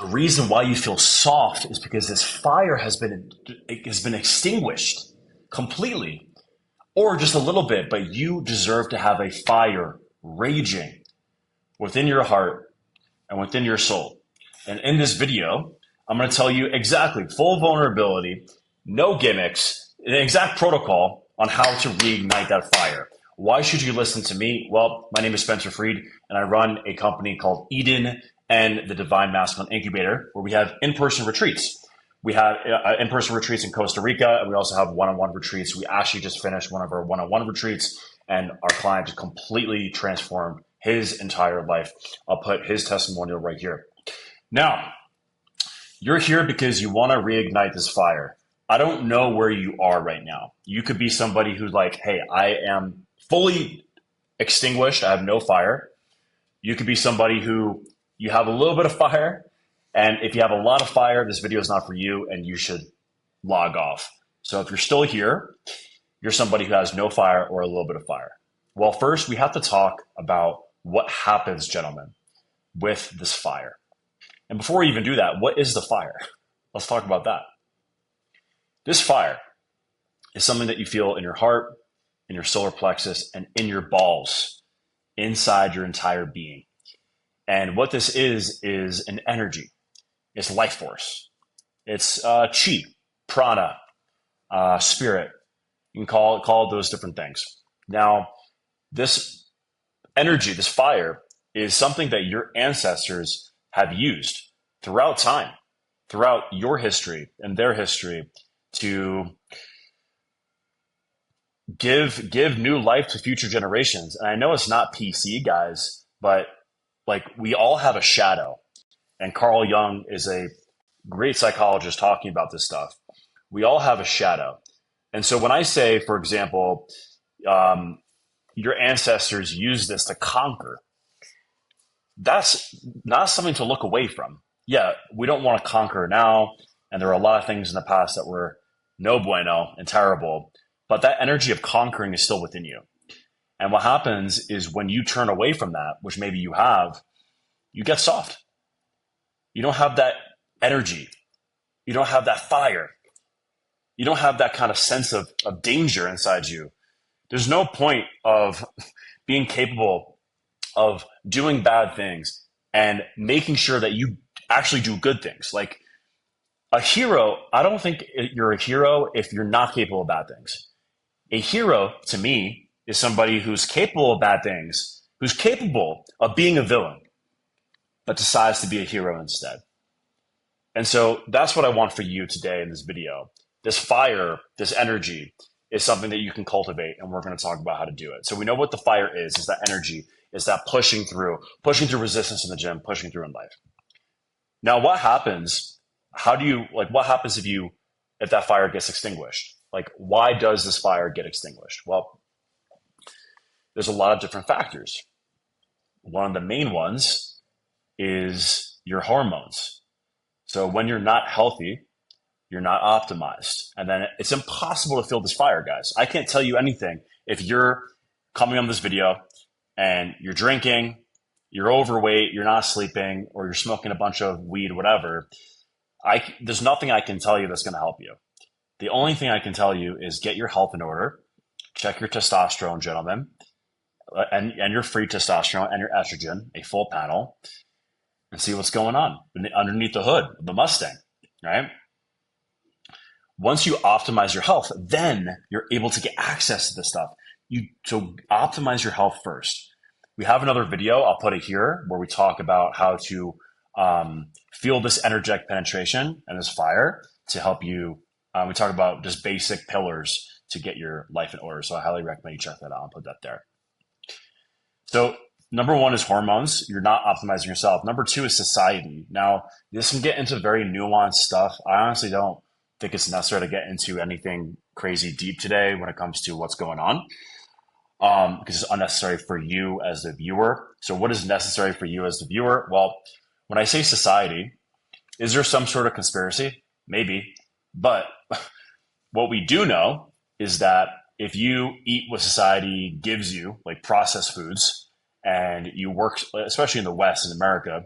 The reason why you feel soft is because this fire has been extinguished completely, or just a little bit, but you deserve to have a fire raging within your heart and within your soul. And in this video, I'm going to tell you exactly full vulnerability, no gimmicks, an exact protocol on how to reignite that fire. Why should you listen to me? Well, my name is Spencer Freed, and I run a company called Eden and the Divine Masculine Incubator, where we have in-person retreats. We have in-person retreats in Costa Rica, and we also have one-on-one retreats. We actually just finished one of our one-on-one retreats, and our client just completely transformed his entire life. I'll put his testimonial right here. Now, you're here because you want to reignite this fire. I don't know where you are right now. You could be somebody who's like, hey, I am fully extinguished. I have no fire. You could be somebody who you have a little bit of fire. And if you have a lot of fire, this video is not for you and you should log off. So if you're still here, you're somebody who has no fire or a little bit of fire. Well, first we have to talk about what happens, gentlemen, with this fire. And before we even do that, what is the fire? Let's talk about that. This fire is something that you feel in your heart, in your solar plexus, and in your balls, inside your entire being. And what this is an energy. It's life force. It's chi, prana, spirit. You can call it those different things. Now, this energy, this fire, is something that your ancestors have used throughout time, throughout your history and their history, to give new life to future generations. And I know it's not PC, guys, but like we all have a shadow. And Carl Jung is a great psychologist talking about this stuff. We all have a shadow. And so when I say, for example, your ancestors used this to conquer, that's not something to look away from. Yeah, we don't want to conquer now. And there are a lot of things in the past that were no bueno and terrible. But that energy of conquering is still within you. And what happens is when you turn away from that, which maybe you have, you get soft. You don't have that energy. You don't have that fire. You don't have that kind of sense of danger inside you. There's no point of being capable of doing bad things and making sure that you actually do good things. Like a hero, I don't think you're a hero if you're not capable of bad things. A hero, to me, is somebody who's capable of bad things, who's capable of being a villain, but decides to be a hero instead. And so that's what I want for you today in this video. This fire, this energy is something that you can cultivate, and we're going to talk about how to do it. So we know what the fire is that energy, is that pushing through resistance in the gym, pushing through in life. Now, what happens? What happens if that fire gets extinguished? Like, why does this fire get extinguished? Well, there's a lot of different factors. One of the main ones is your hormones. So when you're not healthy, you're not optimized. And then it's impossible to feel this fire, guys. I can't tell you anything. If you're coming on this video and you're drinking, you're overweight, you're not sleeping, or you're smoking a bunch of weed, whatever, there's nothing I can tell you that's going to help you. The only thing I can tell you is get your health in order, check your testosterone, gentlemen, and your free testosterone and your estrogen, a full panel, and see what's going on underneath the hood of the Mustang, right? Once you optimize your health, then you're able to get access to this stuff. So optimize your health first. We have another video, I'll put it here, where we talk about how to feel this energetic penetration and this fire to help you. We talk about just basic pillars to get your life in order. So I highly recommend you check that out. I'll put that there. So number one is hormones. You're not optimizing yourself. Number two is society. Now, this can get into very nuanced stuff. I honestly don't think it's necessary to get into anything crazy deep today when it comes to what's going on, because it's unnecessary for you as the viewer. So what is necessary for you as the viewer? Well, when I say society, is there some sort of conspiracy? Maybe. But what we do know is that if you eat what society gives you, like processed foods, and you work, especially in the West, in America,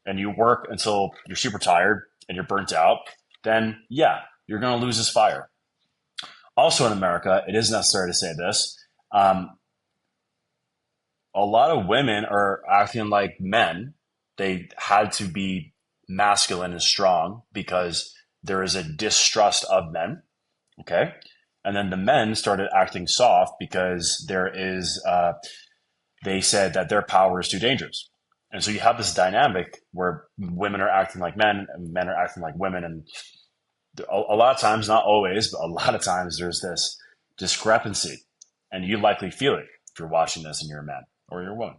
and you work until you're super tired and you're burnt out, then yeah, you're going to lose this fire. Also in America, it is necessary to say this. A lot of women are acting like men. They had to be masculine and strong because there is a distrust of men. Okay. And then the men started acting soft because they said that their power is too dangerous. And so you have this dynamic where women are acting like men and men are acting like women. And a lot of times, not always, but a lot of times there's this discrepancy. And you likely feel it if you're watching this and you're a man or you're a woman.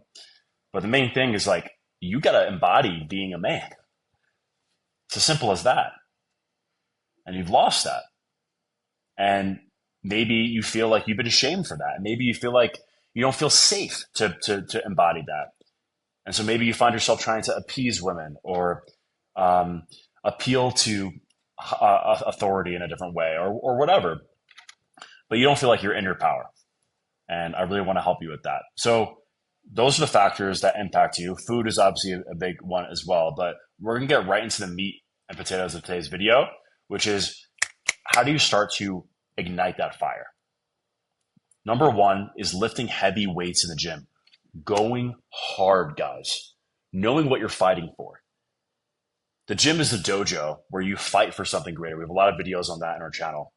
But the main thing is like, you got to embody being a man. It's as simple as that. And you've lost that. And maybe you feel like you've been shamed for that. Maybe you feel like you don't feel safe to embody that. And so maybe you find yourself trying to appease women or appeal to authority in a different way or whatever. But you don't feel like you're in your power. And I really want to help you with that. So those are the factors that impact you. Food is obviously a big one as well. But we're going to get right into the meat and potatoes of today's video, which is how do you start to ignite that fire? Number one is lifting heavy weights in the gym. Going hard, guys. Knowing what you're fighting for. The gym is the dojo where you fight for something greater. We have a lot of videos on that in our channel.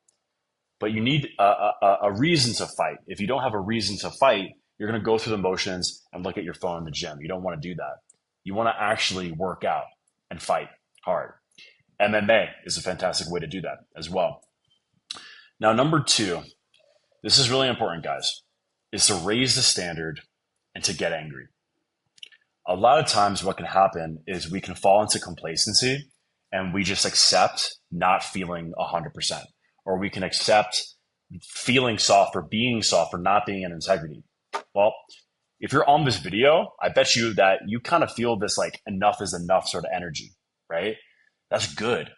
But you need a reason to fight. If you don't have a reason to fight, you're going to go through the motions and look at your phone in the gym. You don't want to do that. You want to actually work out and fight hard. MMA is a fantastic way to do that as well. Now, number two, this is really important, guys, is to raise the standard and to get angry. A lot of times what can happen is we can fall into complacency and we just accept not feeling 100%, or we can accept feeling soft or being soft or not being in integrity. Well, if you're on this video, I bet you that you kind of feel this like enough is enough sort of energy, right? That's good.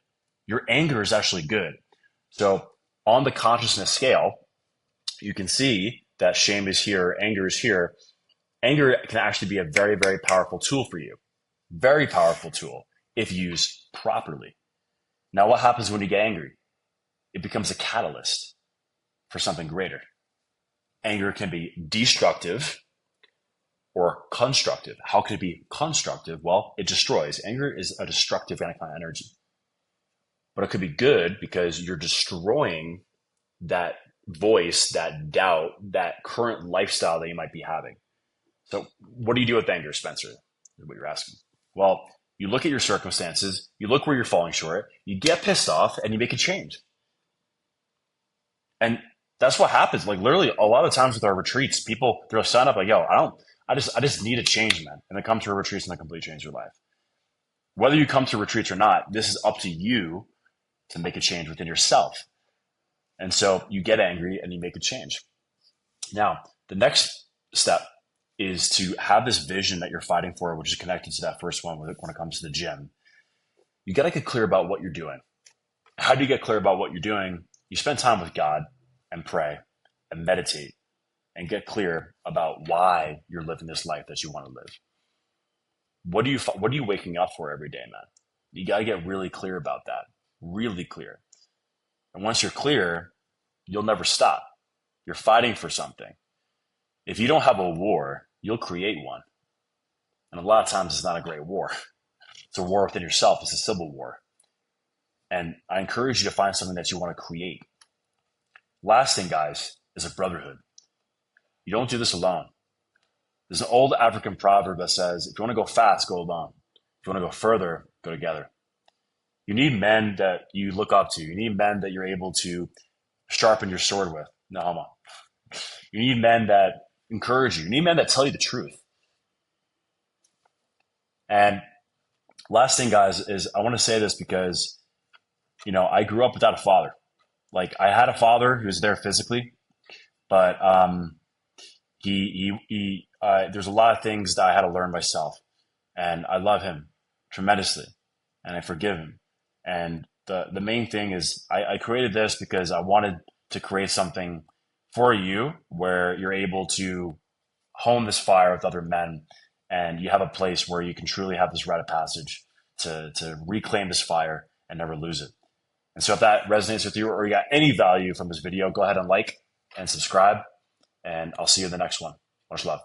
Your anger is actually good. So on the consciousness scale, you can see that shame is here, anger is here. Anger can actually be a very, very powerful tool for you. Very powerful tool if used properly. Now, what happens when you get angry? It becomes a catalyst for something greater. Anger can be destructive or constructive. How can it be constructive? Well, it destroys. Anger is a destructive kind of energy. But it could be good because you're destroying that voice, that doubt, that current lifestyle that you might be having. So what do you do with anger, Spencer? Is what you're asking. Well, you look at your circumstances, you look where you're falling short, you get pissed off, and you make a change. And that's what happens. Like literally a lot of times with our retreats, people, they'll sign up like, yo, I just need a change, man. And they come to a retreat and they completely change their life. Whether you come to retreats or not, this is up to you to make a change within yourself. And so you get angry and you make a change. Now, the next step is to have this vision that you're fighting for, which is connected to that first one when it comes to the gym. You got to get clear about what you're doing. How do you get clear about what you're doing? You spend time with God and pray and meditate and get clear about why you're living this life that you want to live. What are you waking up for every day, man? You got to get really clear about that. Really clear. And once you're clear, you'll never stop. You're fighting for something. If you don't have a war, you'll create one. And a lot of times it's not a great war. It's a war within yourself. It's a civil war. And I encourage you to find something that you want to create. Last thing, guys, is a brotherhood. You don't do this alone. There's an old African proverb that says, if you want to go fast, go alone. If you want to go further, go together. You need men that you look up to. You need men that you're able to sharpen your sword with. No homo. You need men that encourage you. You need men that tell you the truth. And last thing, guys, is I want to say this because, I grew up without a father. Like I had a father who was there physically, but there's a lot of things that I had to learn myself, and I love him tremendously, and I forgive him. And the main thing is I created this because I wanted to create something for you where you're able to hone this fire with other men, and you have a place where you can truly have this rite of passage to reclaim this fire and never lose it. And so if that resonates with you or you got any value from this video, go ahead and like and subscribe, and I'll see you in the next one. Much love.